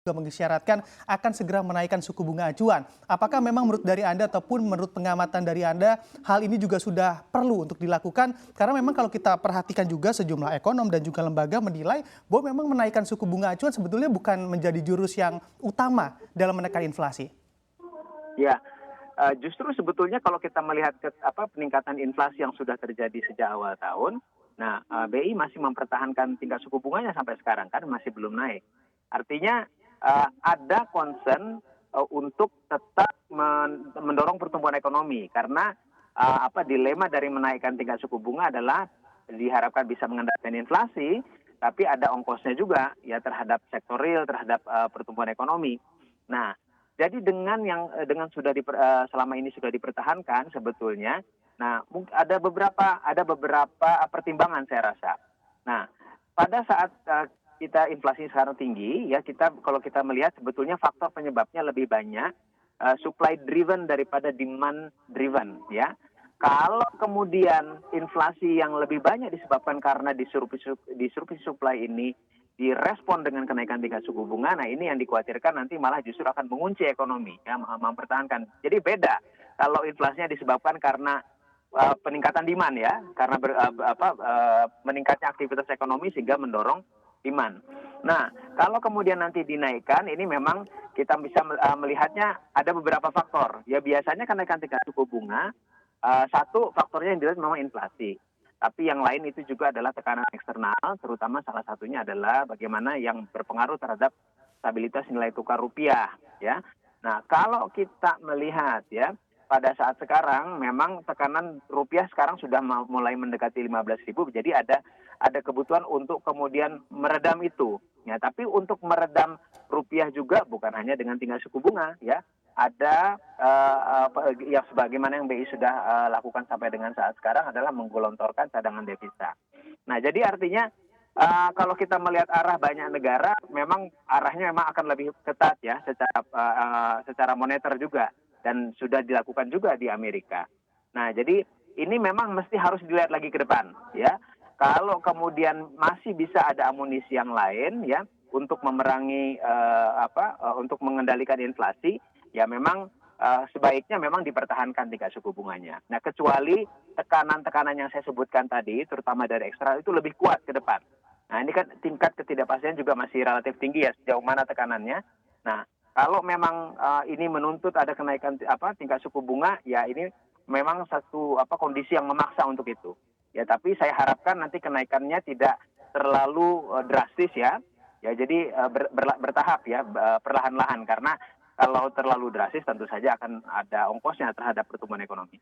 juga mengisyaratkan akan segera menaikkan suku bunga acuan. Apakah memang menurut dari Anda ataupun menurut pengamatan dari Anda hal ini juga sudah perlu untuk dilakukan? Karena memang kalau kita perhatikan juga sejumlah ekonom dan juga lembaga menilai bahwa memang menaikkan suku bunga acuan sebetulnya bukan menjadi jurus yang utama dalam menekan inflasi. Ya, justru sebetulnya kalau kita melihat peningkatan inflasi yang sudah terjadi sejak awal tahun, nah BI masih mempertahankan tingkat suku bunganya sampai sekarang kan masih belum naik. Artinya ada concern untuk tetap mendorong pertumbuhan ekonomi karena dilema dari menaikkan tingkat suku bunga adalah diharapkan bisa mengendalikan inflasi, tapi ada ongkosnya juga ya terhadap sektor real, terhadap pertumbuhan ekonomi. Nah, jadi dengan selama ini sudah dipertahankan sebetulnya, nah ada beberapa pertimbangan saya rasa. Nah, pada saat kita inflasi sekarang tinggi, ya kalau kita melihat sebetulnya faktor penyebabnya lebih banyak supply driven daripada demand driven, ya. Kalau kemudian inflasi yang lebih banyak disebabkan karena disrupsi supply ini direspon dengan kenaikan tingkat suku bunga, nah ini yang dikhawatirkan nanti malah justru akan mengunci ekonomi, ya, mempertahankan. Jadi beda kalau inflasinya disebabkan karena peningkatan demand, ya, karena meningkatnya aktivitas ekonomi sehingga mendorong demand. Nah, kalau kemudian nanti dinaikkan, ini memang kita bisa melihatnya ada beberapa faktor. Ya biasanya kenaikan tingkat suku bunga, satu faktornya yang dilihat memang inflasi. Tapi yang lain itu juga adalah tekanan eksternal, terutama salah satunya adalah bagaimana yang berpengaruh terhadap stabilitas nilai tukar rupiah, ya. Nah, kalau kita melihat, ya, pada saat sekarang memang tekanan rupiah sekarang sudah mulai mendekati 15.000, jadi ada kebutuhan untuk kemudian meredam itu. Ya, tapi untuk meredam rupiah juga bukan hanya dengan tingkat suku bunga, ya. Ada yang sebagaimana yang BI sudah lakukan sampai dengan saat sekarang adalah menggelontorkan cadangan devisa. Nah, jadi artinya kalau kita melihat arah banyak negara, memang arahnya memang akan lebih ketat, ya, secara moneter juga, dan sudah dilakukan juga di Amerika. Nah, jadi ini memang mesti harus dilihat lagi ke depan, ya. Kalau kemudian masih bisa ada amunisi yang lain, ya, untuk memerangi untuk mengendalikan inflasi, ya memang sebaiknya memang dipertahankan tingkat suku bunganya. Nah, kecuali tekanan-tekanan yang saya sebutkan tadi, terutama dari eksternal itu lebih kuat ke depan. Nah, ini kan tingkat ketidakpastian juga masih relatif tinggi, ya, sejauh mana tekanannya. Nah, kalau memang ini menuntut ada kenaikan tingkat suku bunga, ya ini memang satu kondisi yang memaksa untuk itu. Ya, tapi saya harapkan nanti kenaikannya tidak terlalu drastis, ya. Ya, jadi bertahap, ya, perlahan-lahan, karena kalau terlalu drastis tentu saja akan ada ongkosnya terhadap pertumbuhan ekonomi.